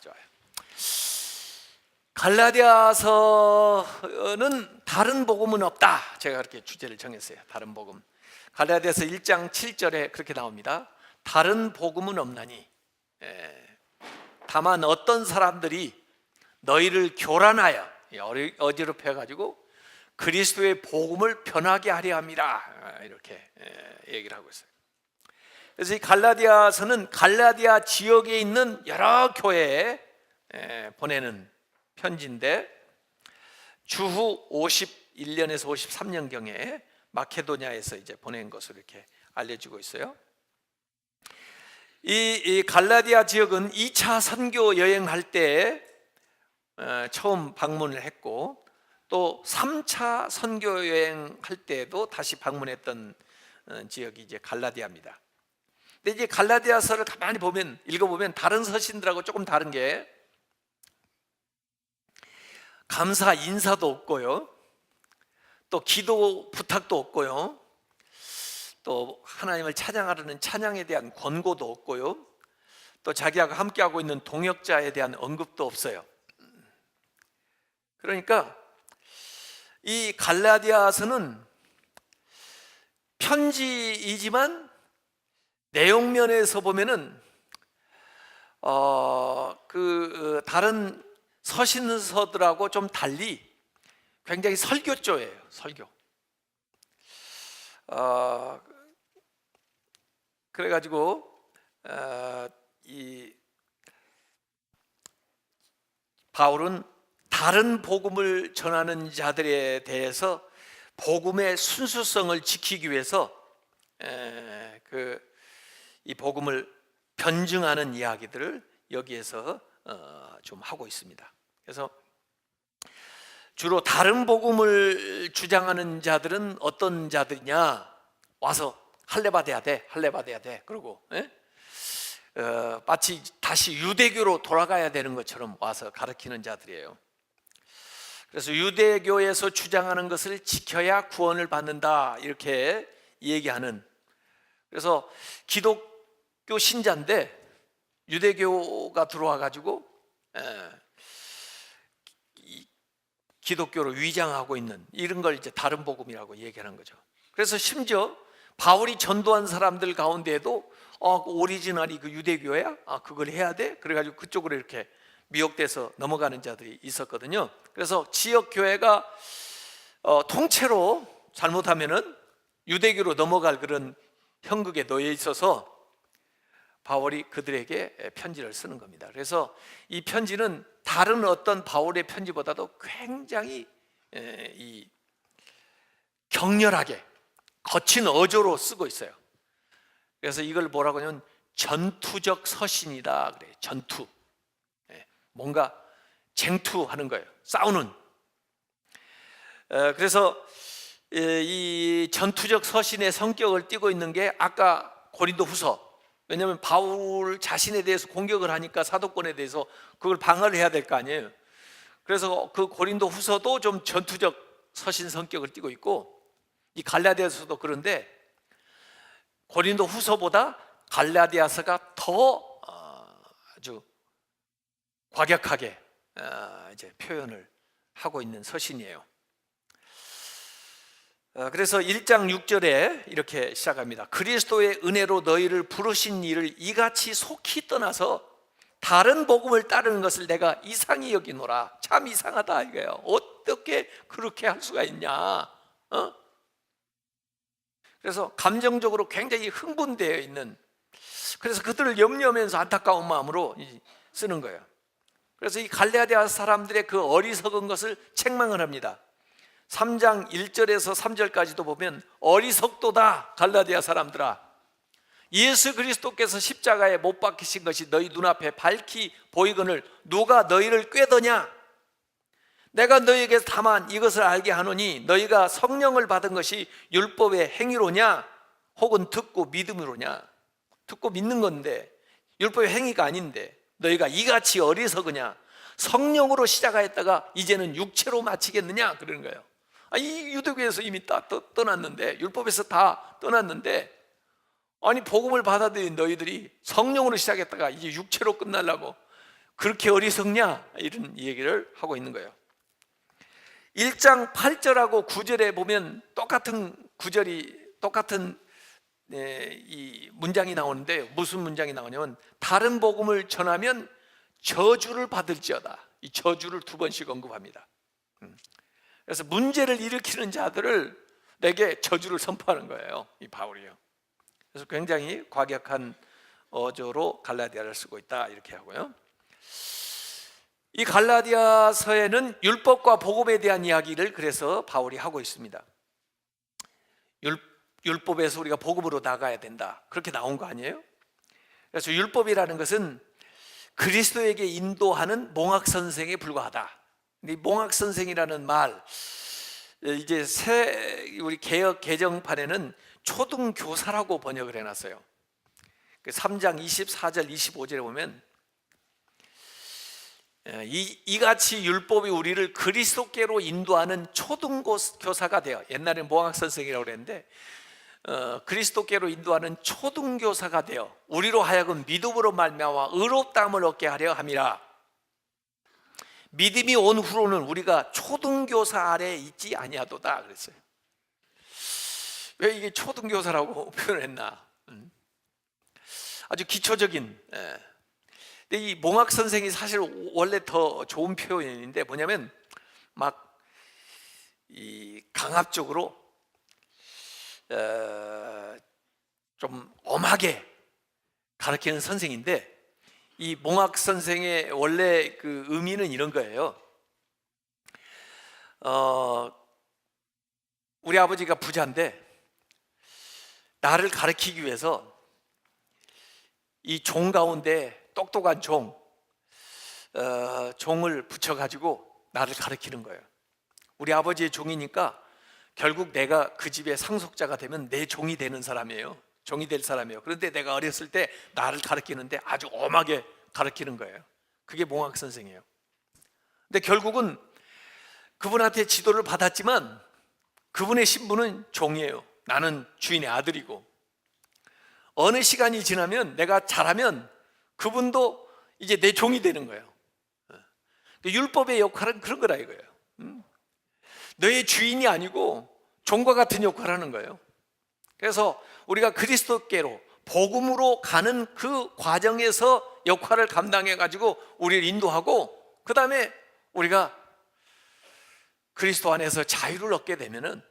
좋아요. 갈라디아서는 다른 복음은 없다. 제가 그렇게 주제를 정했어요. 다른 복음. 갈라디아서 1장 7절에 그렇게 나옵니다. 다른 복음은 없나니 다만 어떤 사람들이 너희를 교란하여 어지럽혀가지고 그리스도의 복음을 변하게 하려 함이라, 이렇게 얘기를 하고 있어요. 그래서 이 갈라디아서는 갈라디아 지역에 있는 여러 교회에 보내는 편지인데, 주후 51년에서 53년경에 마케도냐에서 이제 보낸 것으로 이렇게 알려지고 있어요. 이 갈라디아 지역은 2차 선교 여행할 때 처음 방문을 했고, 또 3차 선교 여행할 때도 다시 방문했던 지역이 이제 갈라디아입니다. 근데 이제 갈라디아서를 가만히 읽어보면 다른 서신들하고 조금 다른 게, 감사 인사도 없고요, 또 기도 부탁도 없고요, 또 하나님을 찬양하려는 찬양에 대한 권고도 없고요, 또 자기하고 함께하고 있는 동역자에 대한 언급도 없어요. 그러니까 이 갈라디아서는 편지이지만 내용면에서 보면은 다른 서신서들하고 좀 달리 굉장히 설교조예요. 설교. 그래가지고 이 바울은 다른 복음을 전하는 자들에 대해서 복음의 순수성을 지키기 위해서 이 복음을 변증하는 이야기들을 여기에서 좀 하고 있습니다. 그래서 주로 다른 복음을 주장하는 자들은 어떤 자들이냐, 와서 할례 받아야 돼, 할례 받아야 돼, 그러고 마치 다시 유대교로 돌아가야 되는 것처럼 와서 가르치는 자들이에요. 그래서 유대교에서 주장하는 것을 지켜야 구원을 받는다, 이렇게 얘기하는, 그래서 기독교 신자인데 유대교가 들어와 가지고 기독교로 위장하고 있는 이런 걸 이제 다른 복음이라고 얘기하는 거죠. 그래서 심지어 바울이 전도한 사람들 가운데에도 오리지널이 그 유대교야? 그걸 해야 돼? 그래가지고 그쪽으로 이렇게 미혹돼서 넘어가는 자들이 있었거든요. 그래서 지역 교회가 통째로 잘못하면은 유대교로 넘어갈 그런 형국에 놓여 있어서 바울이 그들에게 편지를 쓰는 겁니다. 그래서 이 편지는 다른 어떤 바울의 편지보다도 굉장히 격렬하게 거친 어조로 쓰고 있어요. 그래서 이걸 뭐라고 하냐면 전투적 서신이다 그래요. 전투. 뭔가 쟁투하는 거예요. 싸우는. 그래서 이 전투적 서신의 성격을 띠고 있는 게 아까 고린도후서, 왜냐하면 바울 자신에 대해서 공격을 하니까 사도권에 대해서 그걸 방어를 해야 될 거 아니에요. 그래서 그 고린도후서도 좀 전투적 서신 성격을 띠고 있고, 이 갈라디아서도 그런데 고린도후서보다 갈라디아서가 더 아주 과격하게 이제 표현을 하고 있는 서신이에요. 그래서 1장 6절에 이렇게 시작합니다. 그리스도의 은혜로 너희를 부르신 이를 이같이 속히 떠나서 다른 복음을 따르는 것을 내가 이상히 여기노라. 참 이상하다 이거예요. 어떻게 그렇게 할 수가 있냐? 그래서 감정적으로 굉장히 흥분되어 있는, 그래서 그들을 염려하면서 안타까운 마음으로 쓰는 거예요. 그래서 이 갈라디아 사람들의 그 어리석은 것을 책망을 합니다. 3장 1절에서 3절까지도 보면 어리석도다 갈라디아 사람들아, 예수 그리스도께서 십자가에 못 박히신 것이 너희 눈앞에 밝히 보이거늘 누가 너희를 꾀더냐? 내가 너희에게서 다만 이것을 알게 하노니 너희가 성령을 받은 것이 율법의 행위로냐 혹은 듣고 믿음으로냐? 듣고 믿는 건데 율법의 행위가 아닌데 너희가 이같이 어리석으냐? 성령으로 시작하였다가 이제는 육체로 마치겠느냐? 그러는 거예요. 이 유대교에서 이미 다 떠났는데, 율법에서 다 떠났는데, 아니 복음을 받아들인 너희들이 성령으로 시작했다가 이제 육체로 끝나려고 그렇게 어리석냐? 이런 얘기를 하고 있는 거예요. 1장 8절하고 9절에 보면 똑같은 이 문장이 나오는데, 무슨 문장이 나오냐면 다른 복음을 전하면 저주를 받을지어다. 이 저주를 2번씩 언급합니다. 그래서 문제를 일으키는 자들을 내게 저주를 선포하는 거예요, 이 바울이요. 그래서 굉장히 과격한 어조로 갈라디아를 쓰고 있다, 이렇게 하고요. 이 갈라디아서에는 율법과 복음에 대한 이야기를 그래서 바울이 하고 있습니다. 율법에서 우리가 복음으로 나가야 된다, 그렇게 나온 거 아니에요? 그래서 율법이라는 것은 그리스도에게 인도하는 몽학 선생에 불과하다. 이 몽학 선생이라는 말, 이제 우리 개역 개정판에는 초등교사라고 번역을 해놨어요. 3장 24절 25절에 보면 이같이 율법이 우리를 그리스도께로 인도하는 초등교사가 되어, 옛날엔 몽학 선생이라고 그랬는데 그리스도께로 인도하는 초등교사가 되어 우리로 하여금 믿음으로 말미암아 의롭다함을 얻게 하려 함이라. 믿음이 온 후로는 우리가 초등교사 아래에 있지 아니하도다 그랬어요. 왜 이게 초등교사라고 표현했나? 아주 기초적인. 근데 이 몽학 선생이 사실 원래 더 좋은 표현인데 뭐냐면 막 이 강압적으로 좀 엄하게 가르치는 선생인데, 이 몽학 선생의 원래 그 의미는 이런 거예요. 우리 아버지가 부자인데 나를 가르치기 위해서 이 종 가운데 똑똑한 종을 붙여가지고 나를 가르치는 거예요. 우리 아버지의 종이니까 결국 내가 그 집의 상속자가 되면 내 종이 되는 사람이에요. 종이 될 사람이에요. 그런데 내가 어렸을 때 나를 가르치는데 아주 엄하게 가르치는 거예요. 그게 몽학 선생이에요. 근데 결국은 그분한테 지도를 받았지만 그분의 신분은 종이에요. 나는 주인의 아들이고, 어느 시간이 지나면 내가 잘하면 그분도 이제 내 종이 되는 거예요. 율법의 역할은 그런 거라 이거예요. 너의 주인이 아니고 종과 같은 역할을 하는 거예요. 그래서 우리가 그리스도께로 복음으로 가는 그 과정에서 역할을 감당해 가지고 우리를 인도하고, 그 다음에 우리가 그리스도 안에서 자유를 얻게 되면은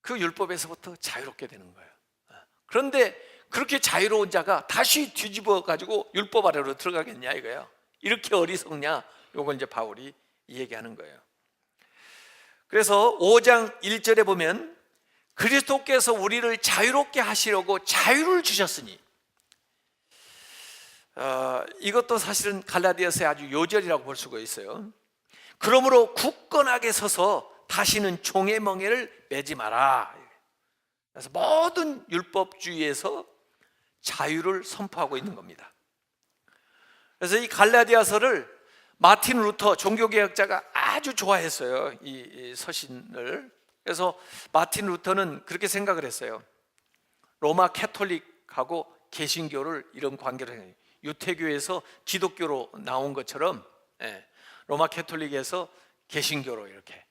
그 율법에서부터 자유롭게 되는 거예요. 그런데 그렇게 자유로운 자가 다시 뒤집어 가지고 율법 아래로 들어가겠냐 이거예요. 이렇게 어리석냐, 요걸 이제 바울이 얘기하는 거예요. 그래서 5장 1절에 보면 그리스도께서 우리를 자유롭게 하시려고 자유를 주셨으니, 이것도 사실은 갈라디아서의 아주 요절이라고 볼 수가 있어요. 그러므로 굳건하게 서서 다시는 종의 멍에를 매지 마라. 그래서 모든 율법주의에서 자유를 선포하고 있는 겁니다. 그래서 이 갈라디아서를 마틴 루터 종교개혁자가 아주 좋아했어요, 이 서신을. 그래서 마틴 루터는 그렇게 생각을 했어요. 로마 캐톨릭하고 개신교를 이런 관계로 해요. 유태교에서 기독교로 나온 것처럼 로마 캐톨릭에서 개신교로 이렇게.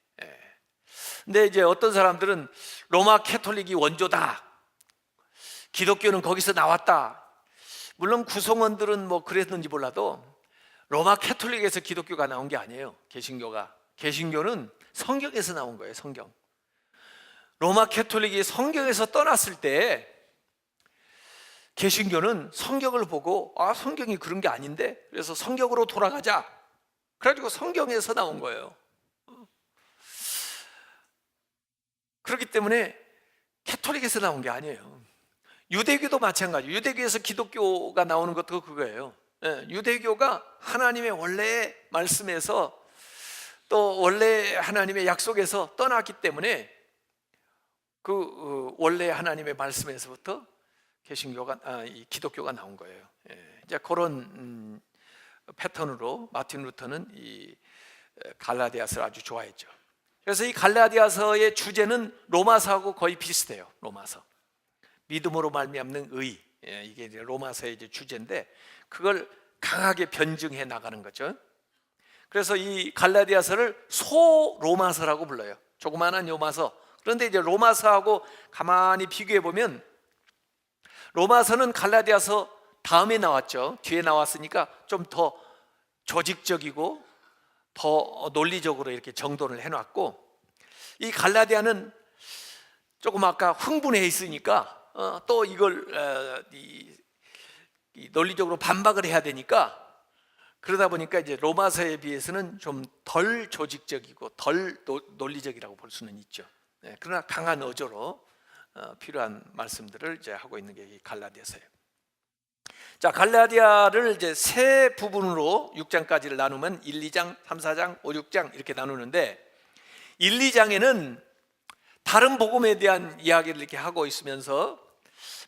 근데 이제 어떤 사람들은 로마 캐톨릭이 원조다, 기독교는 거기서 나왔다. 물론 구성원들은 뭐 그랬는지 몰라도 로마 캐톨릭에서 기독교가 나온 게 아니에요. 개신교는 성경에서 나온 거예요. 성경. 로마 캐톨릭이 성경에서 떠났을 때 개신교는 성경을 보고 성경이 그런 게 아닌데, 그래서 성경으로 돌아가자, 그래가지고 성경에서 나온 거예요. 그렇기 때문에 캐톨릭에서 나온 게 아니에요. 유대교도 마찬가지예요. 유대교에서 기독교가 나오는 것도 그거예요. 유대교가 하나님의 원래의 말씀에서, 또 원래 하나님의 약속에서 떠났기 때문에 그 원래 하나님의 말씀에서부터 기독교가 나온 거예요. 이제 그런 패턴으로 마틴 루터는 이 갈라디아서를 아주 좋아했죠. 그래서 이 갈라디아서의 주제는 로마서하고 거의 비슷해요. 로마서, 믿음으로 말미암는 의, 이게 이제 로마서의 이제 주제인데, 그걸 강하게 변증해 나가는 거죠. 그래서 이 갈라디아서를 소로마서라고 불러요. 조그마한 요마서. 그런데 이제 로마서하고 가만히 비교해 보면 로마서는 갈라디아서 다음에 나왔죠. 뒤에 나왔으니까 좀 더 조직적이고 더 논리적으로 이렇게 정돈을 해놨고, 이 갈라디아는 조금 아까 흥분해 있으니까 또 이걸 이 논리적으로 반박을 해야 되니까, 그러다 보니까 이제 로마서에 비해서는 좀 덜 조직적이고 덜 논리적이라고 볼 수는 있죠. 그러나 강한 어조로 필요한 말씀들을 이제 하고 있는 게 이 갈라디아서예요. 자, 갈라디아를 이제 세 부분으로 6장까지를 나누면 1, 2장, 3, 4장, 5, 6장 이렇게 나누는데, 1, 2장에는 다른 복음에 대한 이야기를 이렇게 하고 있으면서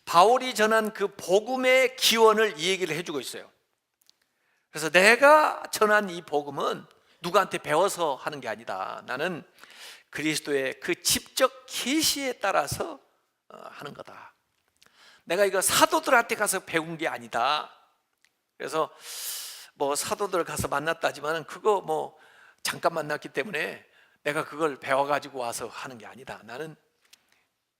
바울이 전한 그 복음의 기원을 이 얘기를 해주고 있어요. 그래서 내가 전한 이 복음은 누구한테 배워서 하는 게 아니다. 나는 그리스도의 그 직접 계시에 따라서 하는 거다. 내가 이거 사도들한테 가서 배운 게 아니다. 그래서 뭐 사도들 가서 만났다지만 그거 뭐 잠깐 만났기 때문에 내가 그걸 배워가지고 와서 하는 게 아니다. 나는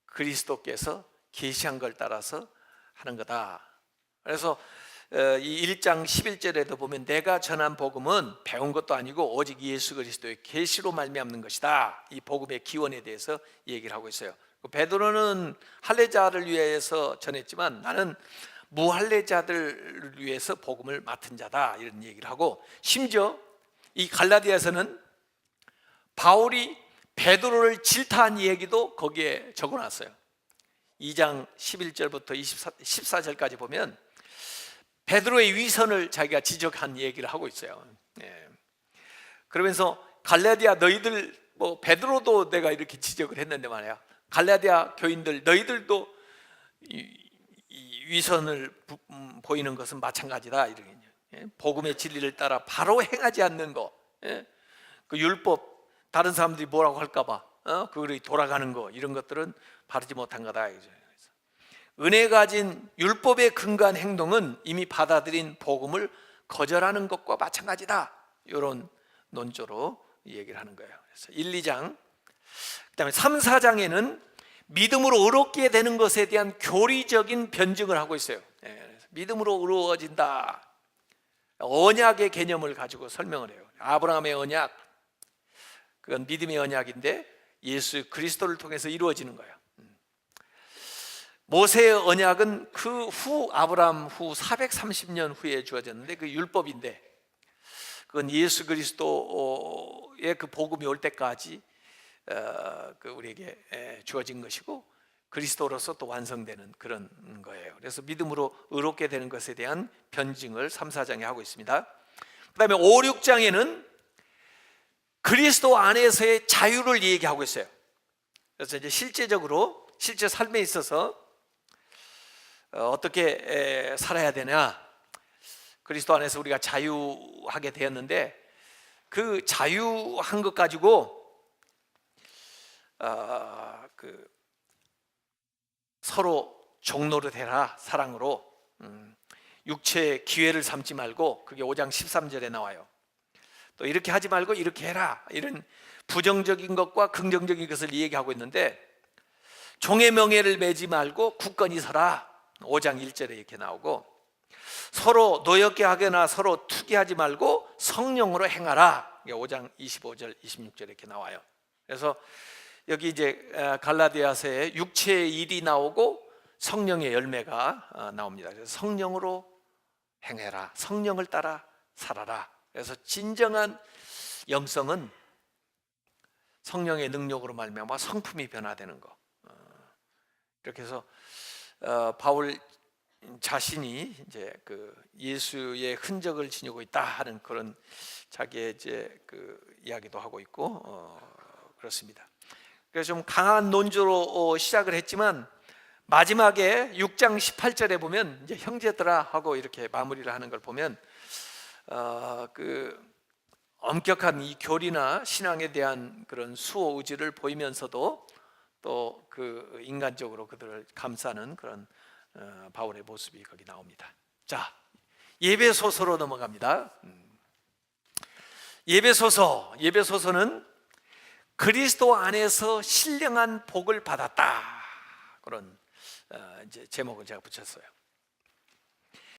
그리스도께서 계시한 걸 따라서 하는 거다. 그래서 이 1장 11절에도 보면 내가 전한 복음은 배운 것도 아니고 오직 예수 그리스도의 계시로 말미암는 것이다. 이 복음의 기원에 대해서 얘기를 하고 있어요. 베드로는 할례자를 위해서 전했지만 나는 무할례자들을 위해서 복음을 맡은 자다, 이런 얘기를 하고, 심지어 이 갈라디아서는 바울이 베드로를 질타한 얘기도 거기에 적어놨어요. 2장 11절부터 14절까지 보면 베드로의 위선을 자기가 지적한 얘기를 하고 있어요. 그러면서 갈라디아 너희들, 뭐 베드로도 내가 이렇게 지적을 했는데 말이야, 갈라디아 교인들 너희들도 이 위선을 보이는 것은 마찬가지다. 복음의 진리를 따라 바로 행하지 않는 거, 그 율법 다른 사람들이 뭐라고 할까봐 그들이 돌아가는 거, 이런 것들은 바르지 못한 거다. 은혜 가진 율법에 근거한 행동은 이미 받아들인 복음을 거절하는 것과 마찬가지다. 이런 논조로 얘기를 하는 거예요. 그래서 1, 2장, 그다음에 3, 4장에는 믿음으로 의롭게 되는 것에 대한 교리적인 변증을 하고 있어요. 믿음으로 의로워진다. 언약의 개념을 가지고 설명을 해요. 아브라함의 언약, 그건 믿음의 언약인데 예수 그리스도를 통해서 이루어지는 거예요. 모세의 언약은 그 후 아브라함 후 430년 후에 주어졌는데 그 율법인데, 그건 예수 그리스도의 그 복음이 올 때까지 그 우리에게 주어진 것이고 그리스도로서 또 완성되는 그런 거예요. 그래서 믿음으로 의롭게 되는 것에 대한 변증을 3, 4장에 하고 있습니다. 그 다음에 5, 6장에는 그리스도 안에서의 자유를 얘기하고 있어요. 그래서 이제 실제적으로 실제 삶에 있어서 어떻게 살아야 되냐, 그리스도 안에서 우리가 자유하게 되었는데 그 자유한 것 가지고 서로 종노릇 해라, 사랑으로. 육체의 기회를 삼지 말고, 그게 5장 13절에 나와요. 또 이렇게 하지 말고 이렇게 해라, 이런 부정적인 것과 긍정적인 것을 얘기하고 있는데, 종의 명예를 매지 말고 굳건히 서라, 5장 1절에 이렇게 나오고, 서로 노엽게 하거나 서로 투기하지 말고 성령으로 행하라, 5장 25절 26절에 이렇게 나와요. 그래서 여기 이제 갈라디아서에 육체의 일이 나오고 성령의 열매가 나옵니다. 그래서 성령으로 행해라, 성령을 따라 살아라. 그래서 진정한 영성은 성령의 능력으로 말미암아 성품이 변화되는 거. 이렇게 해서 바울 자신이 이제 그 예수의 흔적을 지니고 있다 하는 그런 자기의 이제 그 이야기도 하고 있고 그렇습니다. 그래서 좀 강한 논조로 시작을 했지만 마지막에 6장 18절에 보면 이제 형제들아 하고 이렇게 마무리를 하는 걸 보면 그 엄격한 이 교리나 신앙에 대한 그런 수호 의지를 보이면서도 또 그 인간적으로 그들을 감싸는 그런 바울의 모습이 거기 나옵니다. 자, 예배소서로 넘어갑니다. 예배소서는 그리스도 안에서 신령한 복을 받았다, 그런 이제 제목을 제가 붙였어요.